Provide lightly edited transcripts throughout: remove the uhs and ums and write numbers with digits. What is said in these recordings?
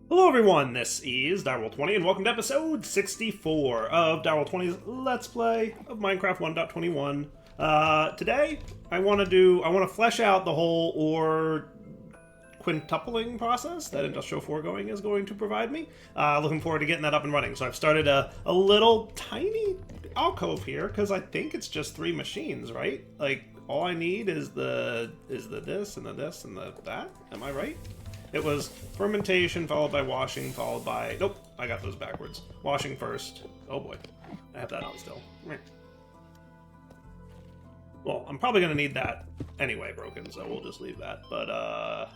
Hello everyone, this is Direwolf20 and welcome to episode 64 of Direwolf20's Let's Play of Minecraft 1.21. Today, I want to flesh out the whole ore quintupling process that Industrial Foregoing is going to provide me. Looking forward to getting that up and running. So I've started a little tiny alcove here, because I think it's just 3 machines, right? Like, all I need is the this and the this and the that. Am I right? It was fermentation, followed by washing, followed by... Nope, I got those backwards. Washing first. Oh boy. I have that on still. Well, I'm probably going to need that anyway, broken, so we'll just leave that. But,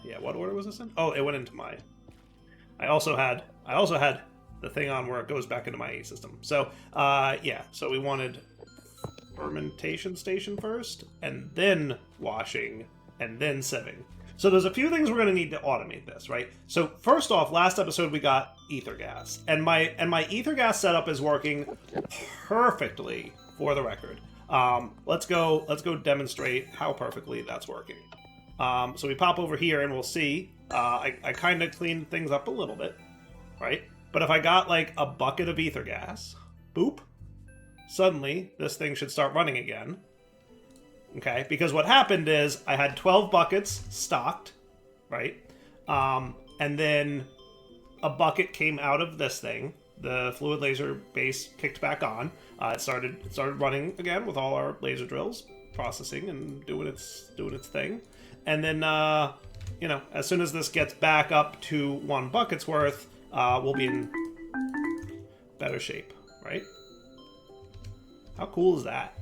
yeah, what order was this in? Oh, it went into my... I also had the thing on where it goes back into my A system. So, yeah, so we wanted fermentation station first, and then washing, and then sieving. So there's a few things we're going to need to automate this, right? So first off, last episode we got ether gas, and my ether gas setup is working perfectly for the record. Let's go demonstrate how perfectly that's working. So we pop over here and we'll see. I kind of cleaned things up a little bit, right? But if I got like a bucket of ether gas, boop, suddenly this thing should start running again. Okay, because what happened is I had 12 buckets stocked, right? And then a bucket came out of this thing. The fluid laser base kicked back on. It started running again with all our laser drills, processing and doing its thing. And then, you know, as soon as this gets back up to 1 bucket's worth, we'll be in better shape, right? How cool is that?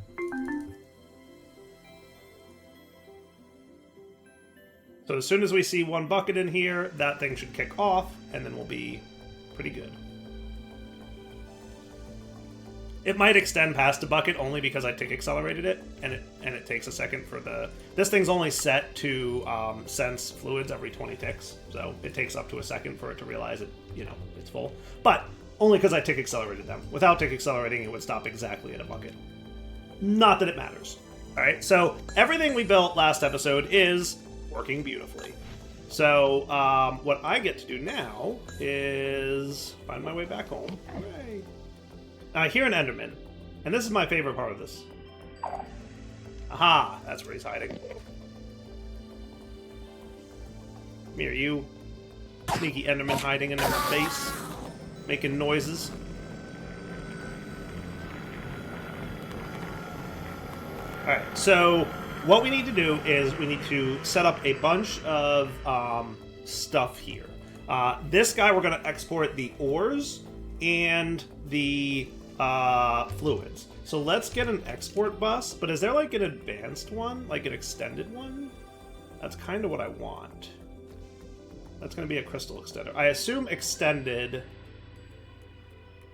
So as soon as we see 1 bucket in here, that thing should kick off, and then we'll be pretty good. It might extend past a bucket only because I tick accelerated it, and it takes a second for the... This thing's only set to sense fluids every 20 ticks, so it takes up to a second for it to realize it, you know, it's full. But only because I tick accelerated them. Without tick accelerating, it would stop exactly at a bucket. Not that it matters. All right, so everything we built last episode is working beautifully. So what I get to do now is find my way back home. Hooray. I hear an Enderman, and this is my favorite part of this. Aha, that's where he's hiding. Come here, you sneaky Enderman hiding in their face, making noises. Alright, so what we need to do is we need to set up a bunch of stuff here. This guy, we're going to export the ores and the fluids. So let's get an export bus, but is there like an advanced one? Like an extended one? That's kind of what I want. That's going to be a crystal extender. I assume extended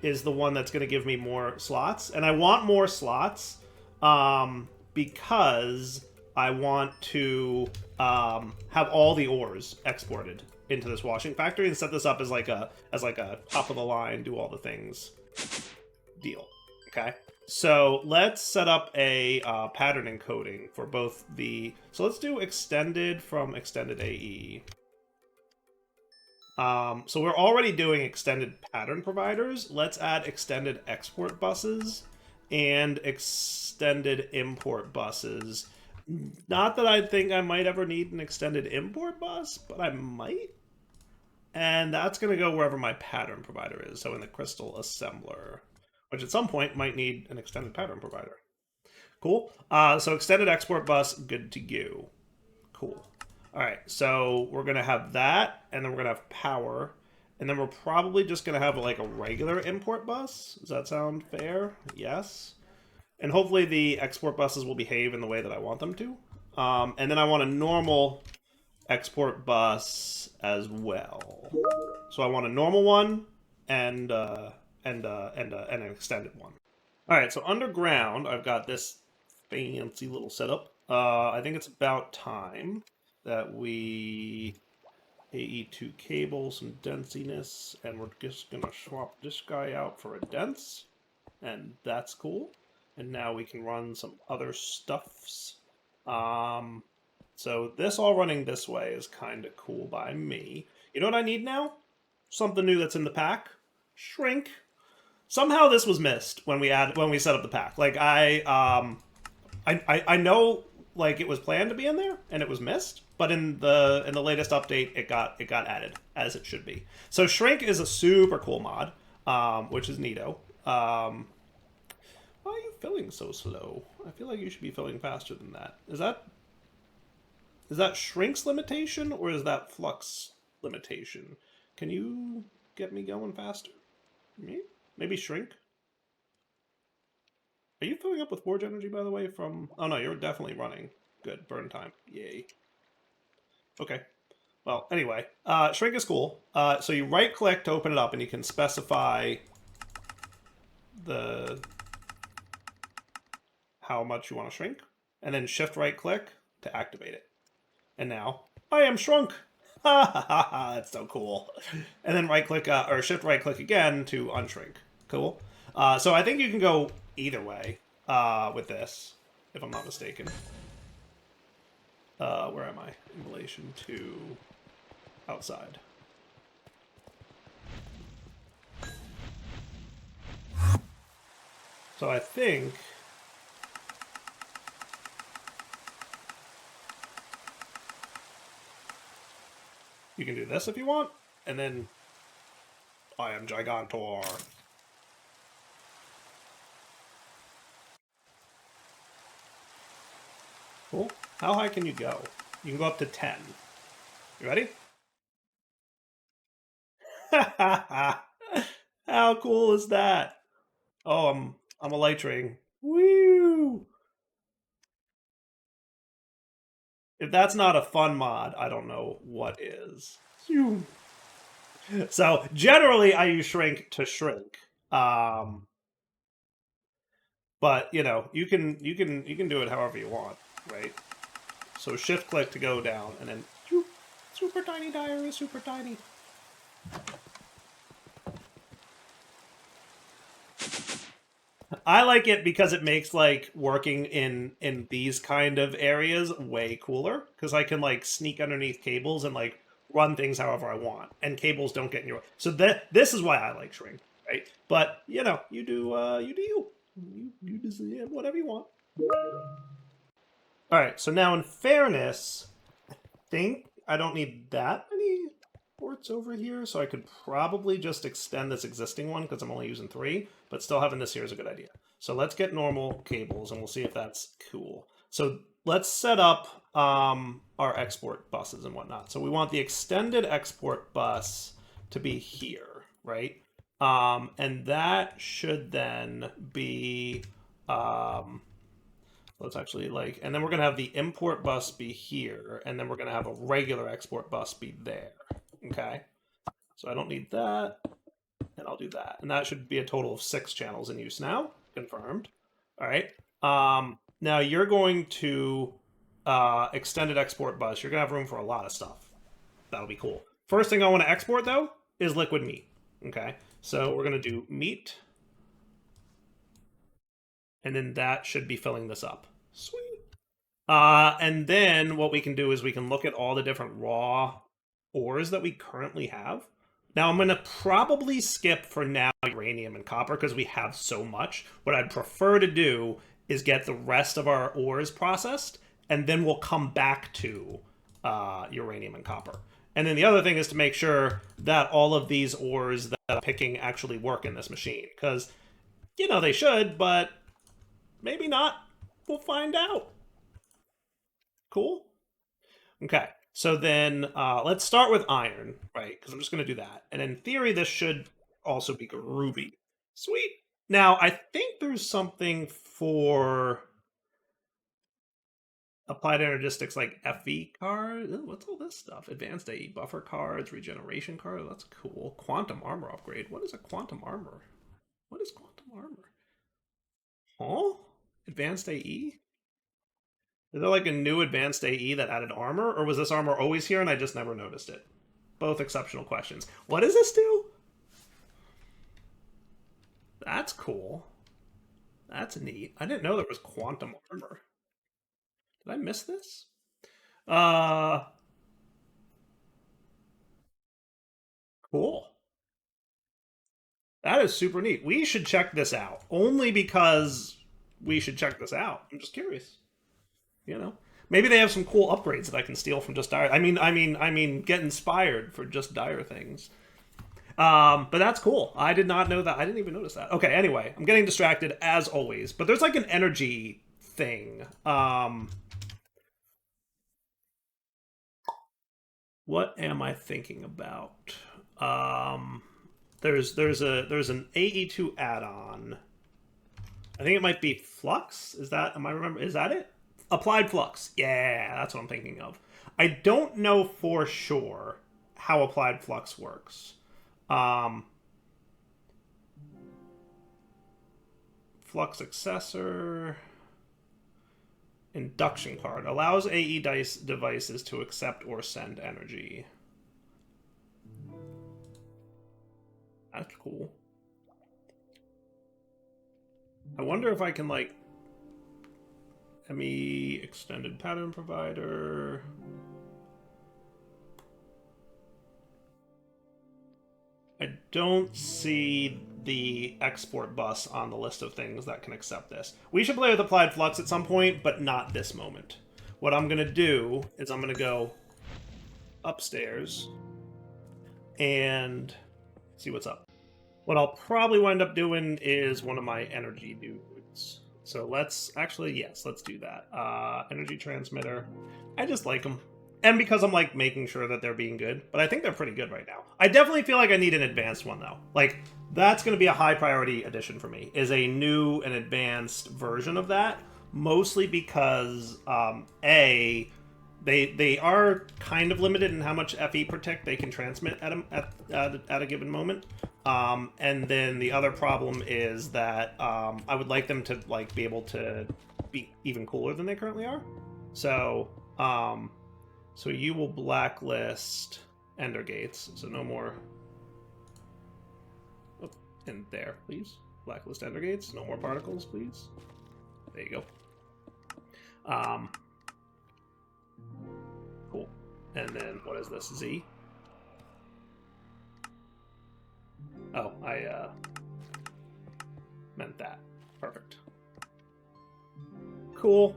is the one that's going to give me more slots. And I want more slots because I want to have all the ores exported into this washing factory and set this up as like a top of the line, do all the things deal. Okay, so let's set up a pattern encoding for both the... So let's do extended from extended AE. So we're already doing extended pattern providers. Let's add extended export buses and extended import buses. Not that I think I might ever need an extended import bus, but I might. And that's going to go wherever my pattern provider is, so in the crystal assembler, which at some point might need an extended pattern provider. Cool. So extended export bus, good to go. Cool. All right, so we're going to have that, and then we're going to have power, and then we're probably just going to have like a regular import bus. Does that sound fair? Yes. And hopefully the export buses will behave in the way that I want them to. And then I want a normal export bus as well. So I want a normal one and an extended one. All right, so underground, I've got this fancy little setup. I think it's about time that we AE2 cable some densiness, and we're just gonna swap this guy out for a dense, and that's cool. And now we can run some other stuffs. So this all running this way is kind of cool by me. You know what I need now? something new that's in the pack. Shrink. Somehow this was missed when we set up the pack. Like I know like it was planned to be in there and it was missed, but in the latest update it got added as it should be. So Shrink is a super cool mod, which is neato. Why are you filling so slow? I feel like you should be filling faster than that. Is that Shrink's limitation or is that Flux limitation? Can you get me going faster? Maybe Shrink? Are you filling up with Forge Energy, by the way, from... Oh, no, you're definitely running. Good. Burn time. Yay. Okay. Well, anyway. Shrink is cool. So you right-click to open it up, and you can specify how much you want to shrink, and then shift right-click to activate it. And now, I am shrunk! Ha ha ha ha, that's so cool. And then right-click, or shift right-click again to unshrink. Cool. So I think you can go either way with this, if I'm not mistaken. Where am I? In relation to outside. So I think... you can do this if you want, and then I am Gigantor. Cool. How high can you go? You can go up to 10. You ready? How cool is that? Oh, I'm a light ring. Woo! If that's not a fun mod, I don't know what is. So generally, I use Shrink to shrink. But you know, you can do it however you want, right? So shift click to go down, and then super tiny diary, super tiny. I like it because it makes like working in these kind of areas way cooler, because I can like sneak underneath cables and like run things however I want, and cables don't get in your way. So this is why I like Shrink, right? But you know, you do you just whatever you want. All right, so now in fairness, I think I don't need that many ports over here, so I could probably just extend this existing one because I'm only using 3, but still having this here is a good idea. So let's get normal cables, and we'll see if that's cool. So let's set up our export buses and whatnot. So we want the extended export bus to be here, right? And that should then be... let's actually like, and then we're going to have the import bus be here, and then we're going to have a regular export bus be there. Okay. So I don't need that, and I'll do that. And that should be a total of 6 channels in use now. Confirmed. All right. Now you're going to extended export bus. You're going to have room for a lot of stuff. That'll be cool. First thing I want to export, though, is liquid meat. Okay. So we're going to do meat. And then that should be filling this up. Sweet. And then what we can do is we can look at all the different raw ores that we currently have. Now I'm going to probably skip for now uranium and copper because we have so much. What I'd prefer to do is get the rest of our ores processed, and then we'll come back to uranium and copper. And then the other thing is to make sure that all of these ores that I'm picking actually work in this machine. Because, you know, they should, but maybe not. We'll find out. Cool? Okay. So then let's start with iron, right? Because I'm just going to do that. And in theory, this should also be ruby. Sweet. Now, I think there's something for applied energistics like FE cards. What's all this stuff? Advanced AE buffer cards, regeneration card. That's cool. Quantum armor upgrade. What is a quantum armor? What is quantum armor? Huh? Advanced AE? Is there like a new advanced AE that added armor, or was this armor always here and I just never noticed it? Both exceptional questions. What does this do? That's cool. That's neat. I didn't know there was quantum armor. Did I miss this? Cool. That is super neat. We should check this out. Only because we should check this out. I'm just curious. You know, maybe they have some cool upgrades that I can steal from Just Dire. I mean, get inspired for Just Dire things. But that's cool. I did not know that. I didn't even notice that. Okay, anyway, I'm getting distracted as always. But there's like an energy thing. What am I thinking about? There's an AE2 add-on. I think it might be Flux. Is that is that it? Applied Flux. Yeah, that's what I'm thinking of. I don't know for sure how Applied Flux works. Flux accessor. Induction card. Allows AE devices to accept or send energy. That's cool. I wonder if I can, like... ME extended pattern provider... I don't see the export bus on the list of things that can accept this. We should play with Applied Flux at some point, but not this moment. What I'm going to do is I'm going to go upstairs and see what's up. What I'll probably wind up doing is one of my energy dudes. So let's actually, yes, let's do that. Energy transmitter. I just like them. And because I'm, like, making sure that they're being good. But I think they're pretty good right now. I definitely feel like I need an advanced one, though. Like, that's going to be a high priority addition for me, is a new and advanced version of that. Mostly because, A, they are kind of limited in how much FE protect they can transmit at a given moment. And then the other problem is that I would like them to, like, be able to be even cooler than they currently are. So, so you will blacklist Ender Gates, so no more... Oh, and there, please. Blacklist Ender Gates, no more particles, please. There you go. Cool. And then, what is this, Z? Oh, I, meant that. Perfect. Cool.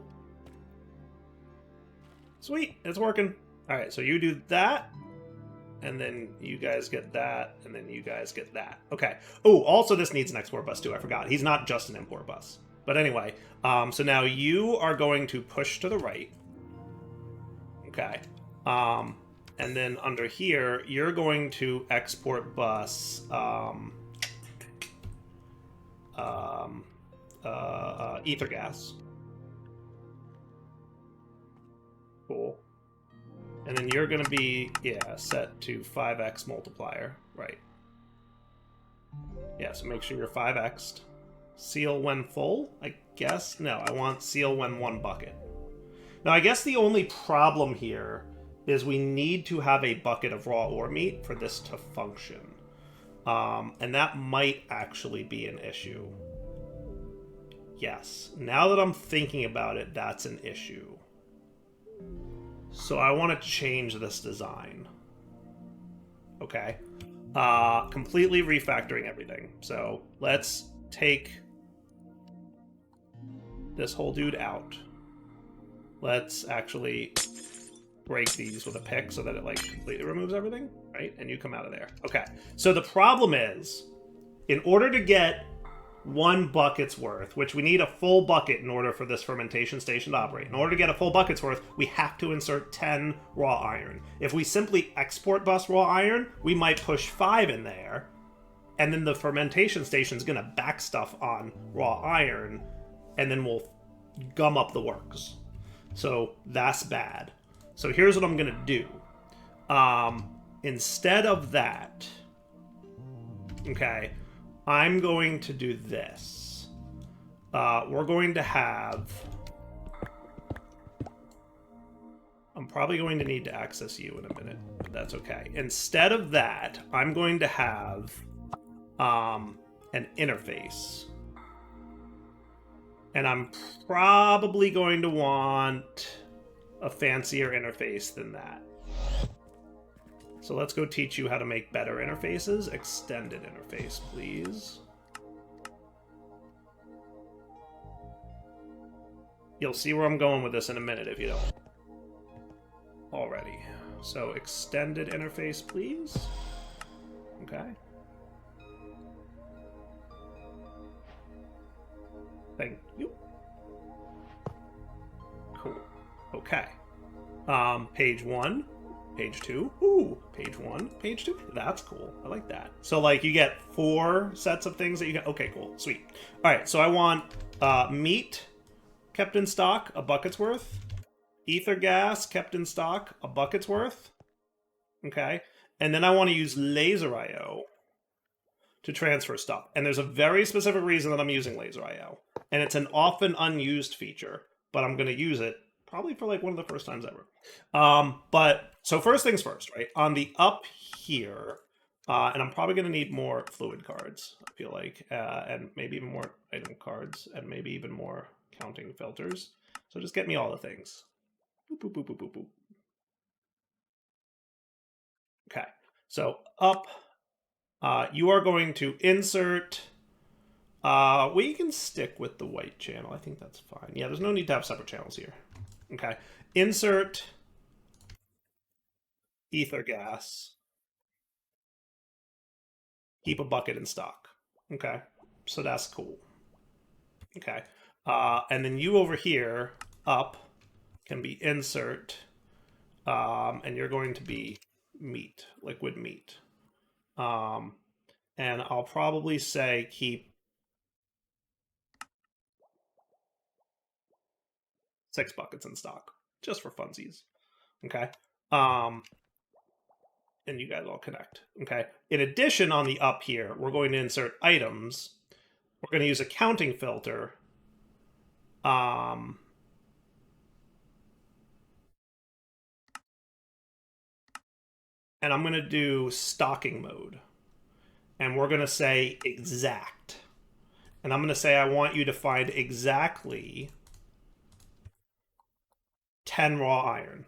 Sweet, it's working. Alright, so you do that, and then you guys get that, and then you guys get that. Okay. Oh, also this needs an export bus too, I forgot. He's not just an import bus. But anyway, so now you are going to push to the right. Okay. And then under here, you're going to export bus ether gas. Cool. And then you're going to be, yeah, set to 5x multiplier. Right. Yeah, so make sure you're 5x'd. Seal when full, I guess? No, I want seal when 1 bucket. Now, I guess the only problem here is we need to have a bucket of raw ore meat for this to function. And that might actually be an issue. Yes. Now that I'm thinking about it, that's an issue. So I want to change this design. Okay. Completely refactoring everything. So let's take this whole dude out. Let's actually break these with a pick so that it, like, completely removes everything, right? And you come out of there. Okay. So the problem is, in order to get 1 bucket's worth, which we need a full bucket in order for this fermentation station to operate. In order to get a full bucket's worth, we have to insert 10 raw iron. If we simply export bus raw iron, we might push 5 in there, and then the fermentation station's gonna back stuff on raw iron, and then we'll gum up the works. So that's bad. So here's what I'm gonna do. Instead of that, okay, I'm going to do this. We're going to have... I'm probably going to need to access you in a minute, but that's okay. Instead of that, I'm going to have an interface. And I'm probably going to want a fancier interface than that. So let's go teach you how to make better interfaces. Extended interface, please. You'll see where I'm going with this in a minute if you don't already. So extended interface, please. Okay. Thank you. Cool. Okay. Page 1, page 2. Ooh, page 1, page 2. That's cool. I like that. So, like, you get 4 sets of things that you get. Okay, cool. Sweet. All right, so I want meat kept in stock, a bucket's worth. Ether gas kept in stock, a bucket's worth. Okay. And then I want to use laser IO to transfer stuff. And there's a very specific reason that I'm using laser IO. And it's an often unused feature, but I'm going to use it probably for like one of the first times ever. But so first things first, right? On the up here, and I'm probably going to need more fluid cards, I feel like, and maybe even more item cards, and maybe even more counting filters. So just get me all the things. Boop, boop, boop, boop, boop, boop. Okay, so up, you are going to insert. We can stick with the white channel. I think that's fine. Yeah, there's no need to have separate channels here. Okay, insert ether gas. Keep a bucket in stock. Okay, so that's cool. Okay, and then you over here, up, can be insert, and you're going to be meat, liquid meat. And I'll probably say keep 6 buckets in stock, just for funsies. Okay. And you guys all connect. Okay. In addition, on the up here, we're going to insert items. We're going to use a counting filter. And I'm going to do stocking mode. And we're going to say exact. And I'm going to say I want you to find exactly 10 raw iron.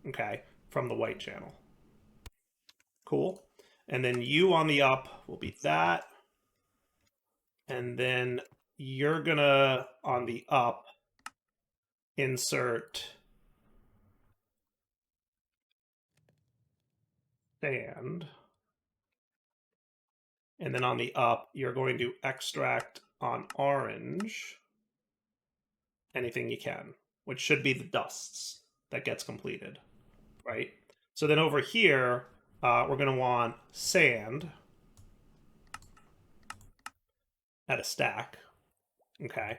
Okay. From the white channel. Cool. And then you on the up will be that. And then you're going to, on the up, insert sand. And then on the up, you're going to extract on orange anything you can, which should be the dusts that gets completed, right? So then over here, we're going to want sand at a stack, okay?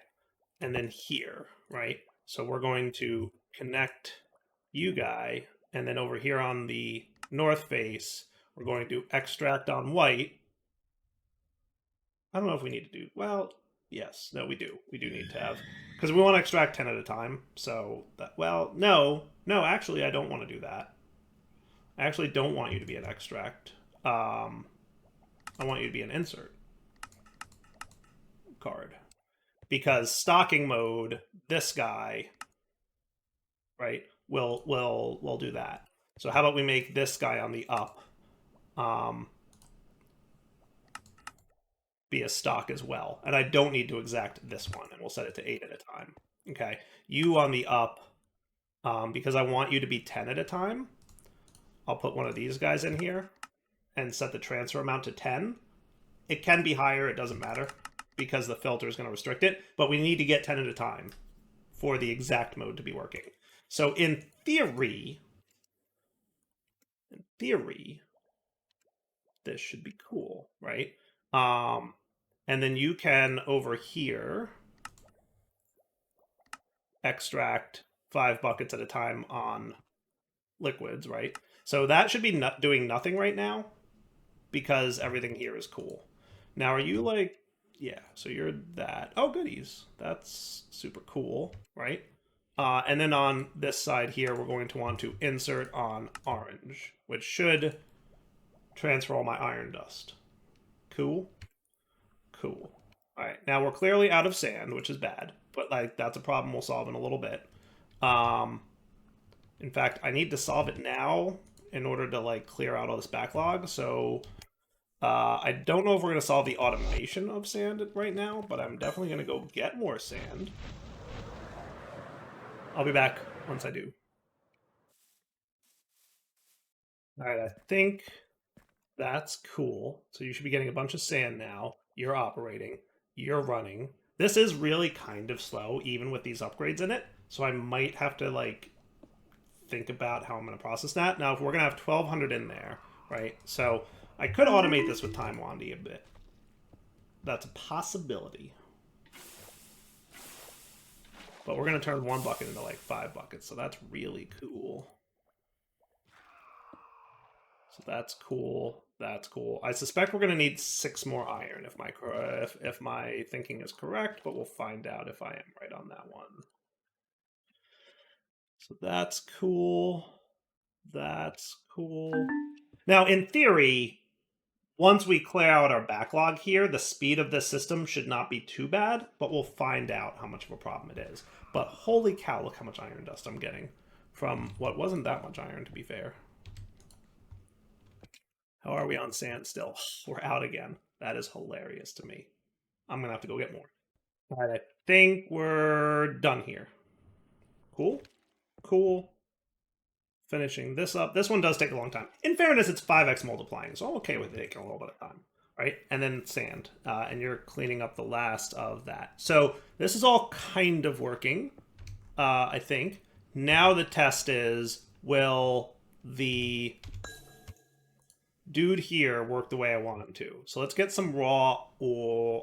And then here, right? So we're going to connect you guy, and then over here on the north face, we're going to extract on white. I don't know if we need to do, well, yes, no, we do. We do need to have, because we want to extract 10 at a time. So, that, well, no, actually, I don't want to do that. I actually don't want you to be an extract. I want you to be an insert card. Because stocking mode, this guy, right, will do that. So how about we make this guy on the up be a stock as well. And I don't need to exact this one, and we'll set it to 8 at a time. Okay, you on the up, because I want you to be 10 at a time, I'll put one of these guys in here and set the transfer amount to 10. It can be higher, it doesn't matter, because the filter is going to restrict it, but we need to get 10 at a time for the exact mode to be working. So in theory, this should be cool, right? And then you can, over here, extract 5 buckets at a time on liquids, right? So that should be doing nothing right now, because everything here is cool. Now, are you like, yeah, so you're that. Oh, goodies. That's super cool, right? And then on this side here, we're going to want to insert on orange, which should transfer all my iron dust. Cool. Cool. All right, now we're clearly out of sand, which is bad, but like that's a problem we'll solve in a little bit. In fact, I need to solve it now in order to like clear out all this backlog. So I don't know if we're going to solve the automation of sand right now, but I'm definitely going to go get more sand. I'll be back once I do. All right, I think that's cool. So you should be getting a bunch of sand now. You're operating. You're running. This is really kind of slow, even with these upgrades in it. So I might have to, like, think about how I'm going to process that. Now, if we're going to have 1,200 in there, right? So I could automate this with Time Wandy a bit. That's a possibility. But we're going to turn 1 bucket into, like, 5 buckets. So that's really cool. So that's cool. That's cool. I suspect we're going to need 6 more iron if my thinking is correct, but we'll find out if I am right on that one. So that's cool. That's cool. Now, in theory, once we clear out our backlog here, the speed of this system should not be too bad, but we'll find out how much of a problem it is. But holy cow, look how much iron dust I'm getting from what wasn't that much iron, to be fair. How are we on sand still? We're out again. That is hilarious to me. I'm going to have to go get more. All right, I think we're done here. Cool. Cool. Finishing this up. This one does take a long time. In fairness, it's 5x multiplying, so I'm okay with it taking a little bit of time. Right? And then sand. And you're cleaning up the last of that. So this is all kind of working, I think. Now the test is, will the dude here work the way I want him to? So let's get some raw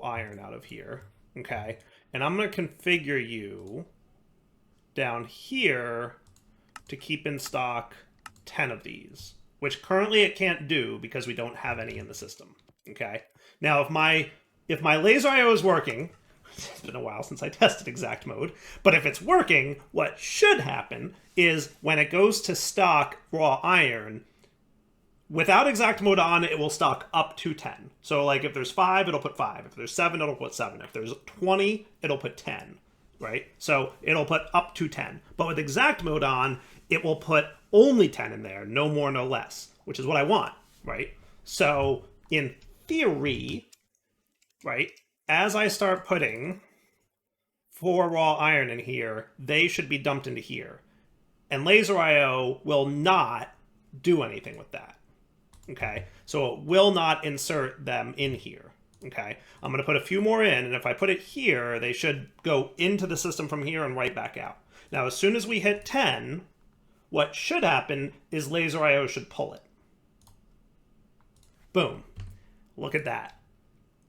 iron out of here. Okay. And I'm going to configure you down here to keep in stock 10 of these, which currently it can't do because we don't have any in the system. Okay. Now, if my laser IO is working, it's been a while since I tested exact mode, but if it's working, what should happen is when it goes to stock raw iron, without exact mode on, it will stock up to 10. So like if there's 5, it'll put 5. If there's 7, it'll put 7. If there's 20, it'll put 10. Right? So it'll put up to 10. But with exact mode on, it will put only 10 in there, no more, no less, which is what I want, right? So in theory, right, as I start putting 4 raw iron in here, they should be dumped into here. And laser IO will not do anything with that. Okay? So it will not insert them in here. Okay, I'm going to put a few more in, and if I put it here, they should go into the system from here and right back out. Now, as soon as we hit 10, what should happen is laser IO should pull it. Boom. Look at that.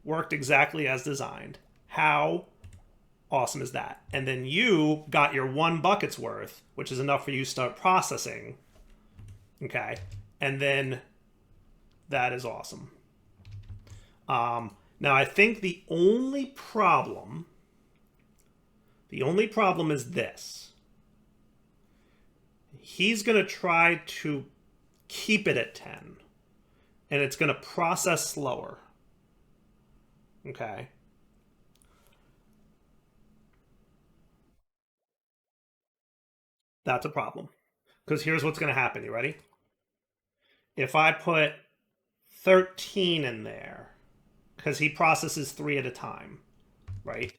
Worked exactly as designed. How awesome is that? And then you got your 1 bucket's worth, which is enough for you to start processing. Okay, and then that is awesome. Now, I think the only problem is this. He's going to try to keep it at 10, and it's going to process slower. Okay. That's a problem. Because here's what's going to happen. You ready? If I put 13 in there, because he processes 3 at a time, right?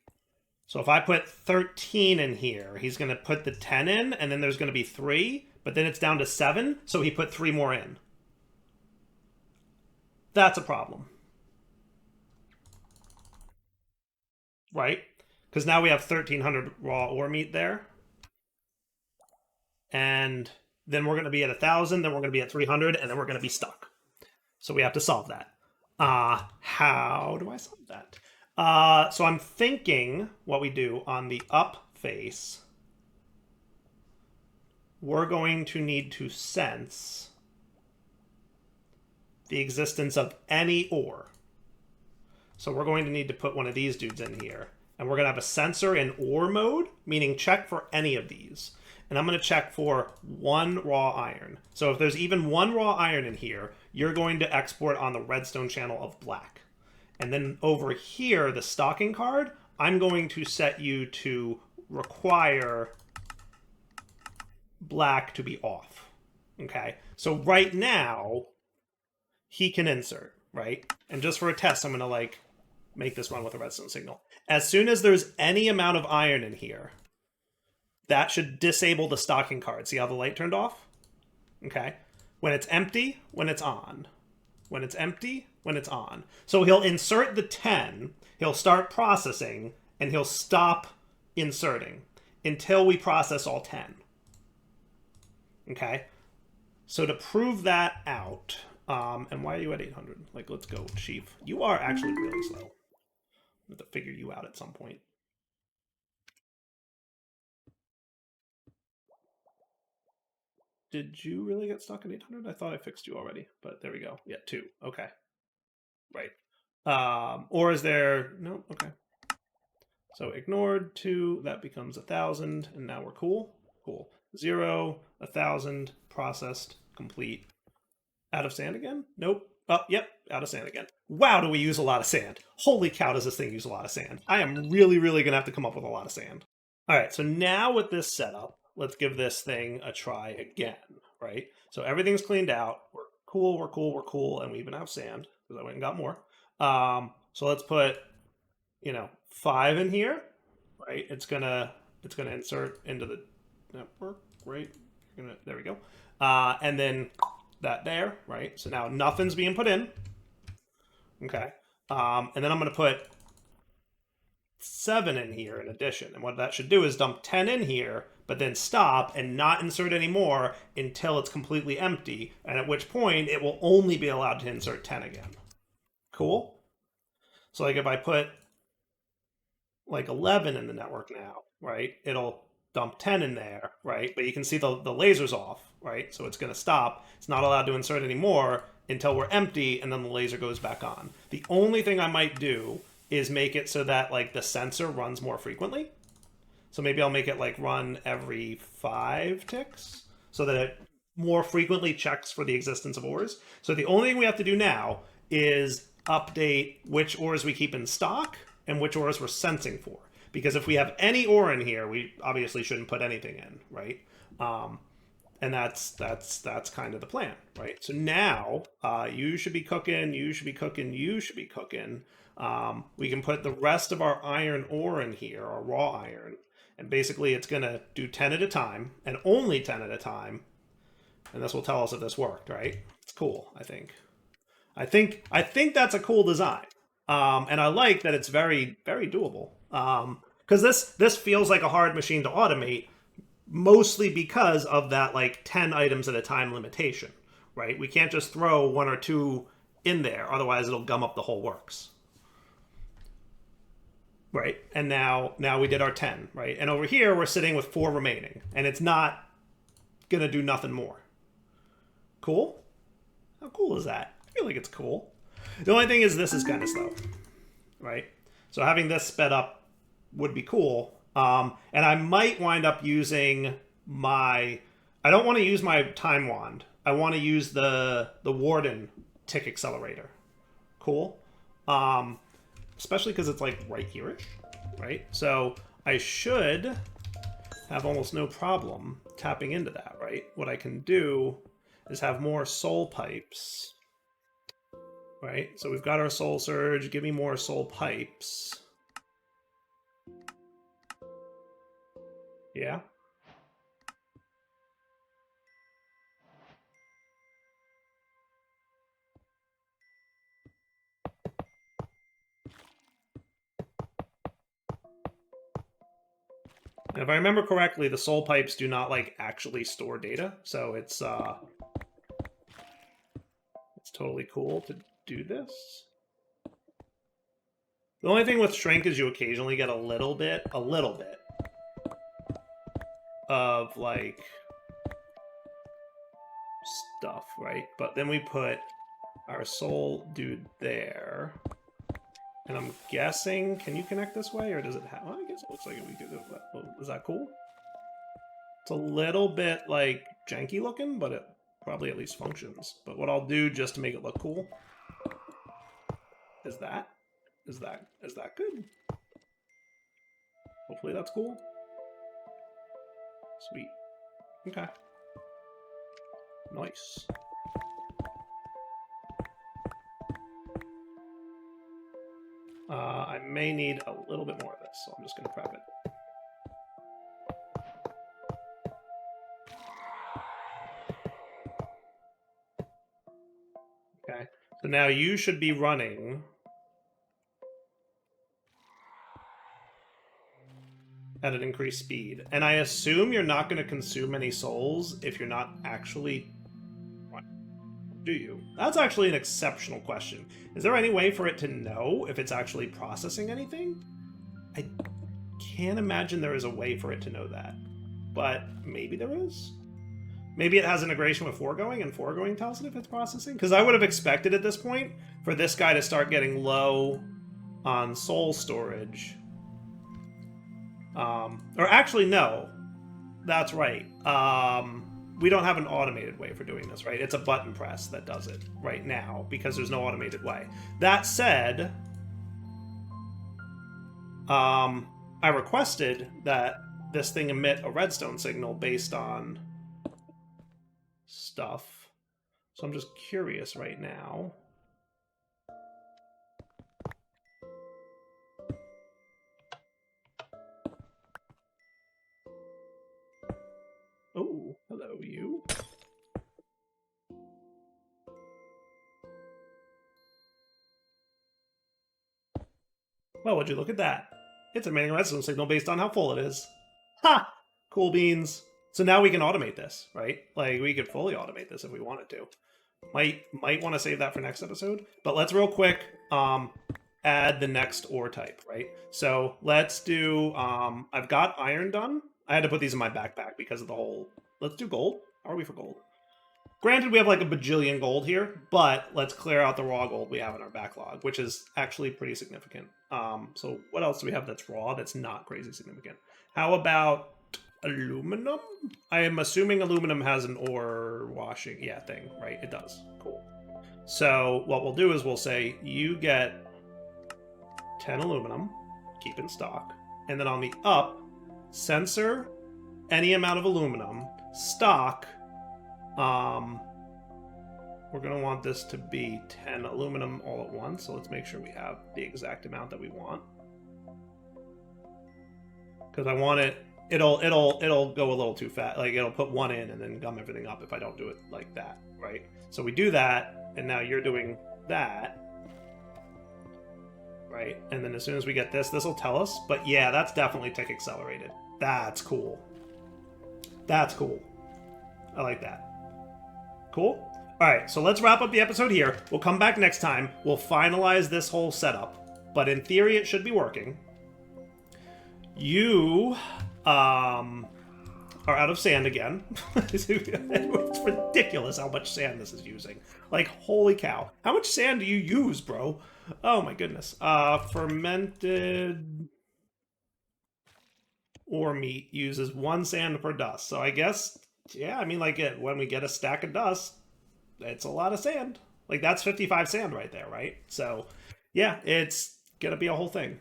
So if I put 13 in here, he's going to put the 10 in, and then there's going to be 3, but then it's down to 7, so he put 3 more in. That's a problem. Right? Because now we have 1,300 raw ore meat there. And then we're going to be at 1,000, then we're going to be at 300, and then we're going to be stuck. So we have to solve that. How do I solve that? So I'm thinking what we do on the up face, we're going to need to sense the existence of any ore. So we're going to need to put one of these dudes in here. And we're going to have a sensor in ore mode, meaning check for any of these. And I'm going to check for 1 raw iron. So if there's even 1 raw iron in here, you're going to export on the redstone channel of black. And then over here, the stocking card, I'm going to set you to require black to be off. Okay, so right now he can insert, right? And just for a test, I'm gonna like make this run with a redstone signal. As soon as there's any amount of iron in here, that should disable the stocking card. See how the light turned off? Okay. When it's empty, when it's on. When it's empty, when it's on. So he'll insert the 10, he'll start processing, and he'll stop inserting until we process all 10. Okay? So to prove that out, and why are you at 800? Like, let's go, Chief. You are actually really slow. I have to figure you out at some point. Did you really get stuck at 800? I thought I fixed you already, but there we go. Yeah, 2. Okay. Right. Or is there... No, okay. So ignored 2, that becomes 1,000, and now we're cool. Cool. 0, 1,000, processed, complete. Out of sand again? Nope. Oh, yep, out of sand again. Wow, do we use a lot of sand. Holy cow, does this thing use a lot of sand. I am really, really going to have to come up with a lot of sand. All right, so now with this setup, let's give this thing a try again, right? So everything's cleaned out. We're cool, we're cool, we're cool, and we even have sand, because I went and got more. So let's put, 5 in here, right? It's gonna insert into the network, right? There we go. And then that there, right? So now nothing's being put in. Okay. And then I'm going to put 7 in here in addition. And what that should do is dump 10 in here, but then stop and not insert any more until it's completely empty, and at which point it will only be allowed to insert 10 again. Cool? So like if I put like 11 in the network now, right? It'll dump 10 in there, right? But you can see the laser's off, right? So it's going to stop. It's not allowed to insert anymore until we're empty, and then the laser goes back on. The only thing I might do is make it so that like the sensor runs more frequently. So maybe I'll make it like run every 5 ticks so that it more frequently checks for the existence of ores. So the only thing we have to do now is update which ores we keep in stock and which ores we're sensing for. Because if we have any ore in here, we obviously shouldn't put anything in, right? And that's kind of the plan, right? So now you should be cooking, you should be cooking, you should be cooking. We can put the rest of our iron ore in here, our raw iron, and basically it's going to do 10 at a time, and only 10 at a time, and this will tell us if this worked, right? It's cool, I think. I think that's a cool design, and I like that it's very, very doable. Because this feels like a hard machine to automate, mostly because of that like 10 items at a time limitation, right? We can't just throw 1 or 2 in there, otherwise it'll gum up the whole works. Right, and now we did our 10, right? And over here we're sitting with 4 remaining, and it's not gonna do nothing more. Cool? How cool is that? I feel like it's cool. The only thing is this is kind of slow, right? So having this sped up would be cool. And I might wind up using my... I don't want to use my time wand. I want to use the Warden tick accelerator. Cool. Especially because it's like right here-ish, right? So I should have almost no problem tapping into that, right? What I can do is have more soul pipes, right? So we've got our soul surge. Give me more soul pipes. Yeah. And if I remember correctly, the soul pipes do not like actually store data, so it's totally cool to do this. The only thing with shrink is you occasionally get a little bit of like stuff, right? But then we put our soul dude there. And I'm guessing, can you connect this way, or does it have... Well, I guess it looks like we could do that. Is that cool? It's a little bit, like, janky looking, but it probably at least functions. But what I'll do just to make it look cool is that. Is that good? Hopefully that's cool. Sweet. Okay. Nice. I may need a little bit more of this, so I'm just going to prep it. Okay, so now you should be running at an increased speed. And I assume you're not going to consume any souls if you're not actually... Do you? That's actually an exceptional question. Is there any way for it to know if it's actually processing anything? I can't imagine there is a way for it to know that. But maybe there is? Maybe it has integration with foregoing, and foregoing tells it if it's processing? Because I would have expected at this point for this guy to start getting low on soul storage. Or actually, no. That's right. We don't have an automated way for doing this, right? It's a button press that does it right now because there's no automated way. That said, I requested that this thing emit a redstone signal based on stuff. So I'm just curious right now. Oh, hello, you. Well, would you look at that? It's emitting a redstone signal based on how full it is. Ha! Cool beans. So now we can automate this, right? Like, we could fully automate this if we wanted to. Might want to save that for next episode. But let's real quick add the next ore type, right? So let's do... I've got iron done. I had to put these in my backpack because of the whole... Let's do gold. How are we for gold? Granted, we have like a bajillion gold here, but let's clear out the raw gold we have in our backlog, which is actually pretty significant. So what else do we have that's raw that's not crazy significant? How about aluminum? I am assuming aluminum has an ore washing thing, right? It does. Cool. So what we'll do is we'll say you get 10 aluminum, keep in stock, and then on the up, sensor any amount of aluminum, stock, we're going to want this to be 10 aluminum all at once, so let's make sure we have the exact amount that we want. Because I want it, it'll go a little too fast, like it'll put one in and then gum everything up if I don't do it like that, right? So we do that, and now you're doing that, right? And then as soon as we get this will tell us, but yeah, that's definitely tick accelerated. That's cool. That's cool. I like that. Cool? Alright, so let's wrap up the episode here. We'll come back next time. We'll finalize this whole setup. But in theory, it should be working. You are out of sand again. It's ridiculous how much sand this is using. Like, holy cow. How much sand do you use, bro? Oh my goodness. Fermented ore meat uses 1 sand per dust. So I guess, yeah, I mean, like, when we get a stack of dust, it's a lot of sand. Like, that's 55 sand right there, right? So, yeah, it's gonna be a whole thing,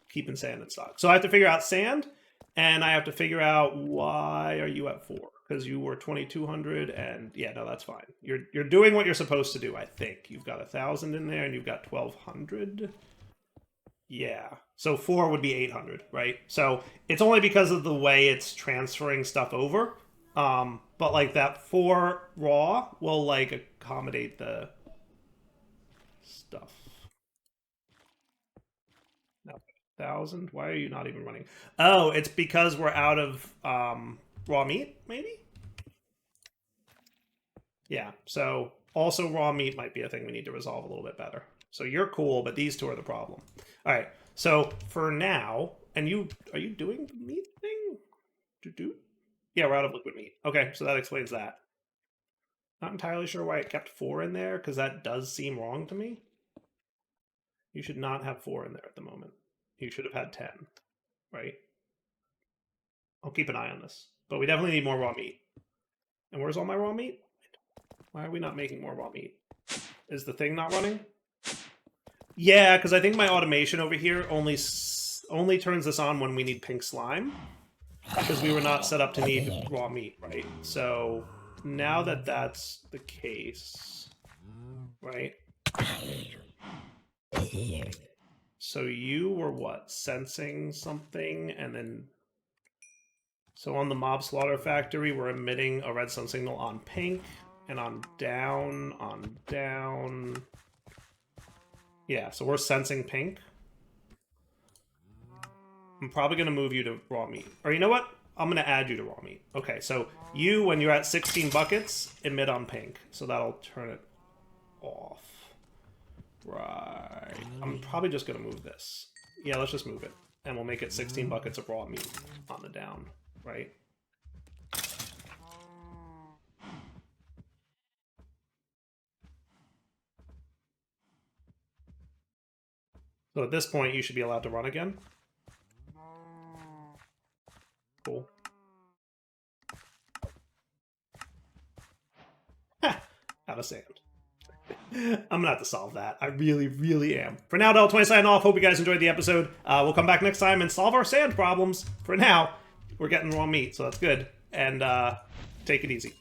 keeping sand in stock. So I have to figure out sand, and I have to figure out why are you at 4? Because you were 2,200, and yeah, no, that's fine. You're doing what you're supposed to do, I think. You've got 1,000 in there, and you've got 1,200. Yeah, so 4 would be 800, right? So it's only because of the way it's transferring stuff over. But like that 4 raw will like accommodate the stuff. No, 1,000. Why are you not even running? Oh, it's because we're out of raw meat, maybe? Yeah, so also raw meat might be a thing we need to resolve a little bit better. So you're cool, but these two are the problem. All right, so for now, and are you doing the meat thing? Yeah, we're out of liquid meat. Okay, so that explains that. Not entirely sure why it kept 4 in there, because that does seem wrong to me. You should not have 4 in there at the moment. You should have had 10, right? I'll keep an eye on this. But we definitely need more raw meat. And where's all my raw meat? Why are we not making more raw meat? Is the thing not running? Yeah, because I think my automation over here only turns this on when we need pink slime. Because we were not set up to need raw meat, right? So now that that's the case, right? So you were what? Sensing something, and then... So on the mob slaughter factory, we're emitting a redstone signal on pink, and on down. Yeah, so we're sensing pink. I'm probably going to move you to raw meat. Or you know what? I'm going to add you to raw meat. Okay, so you, when you're at 16 buckets, emit on pink. So that'll turn it off. Right. I'm probably just going to move this. Yeah, let's just move it. And we'll make it 16 buckets of raw meat on the down, right? So at this point, you should be allowed to run again. Cool. Ha! Out of sand. I'm gonna have to solve that. I really, really am. For now, Del20 signing off. Hope you guys enjoyed the episode. We'll come back next time and solve our sand problems. For now, we're getting raw meat, so that's good. And take it easy.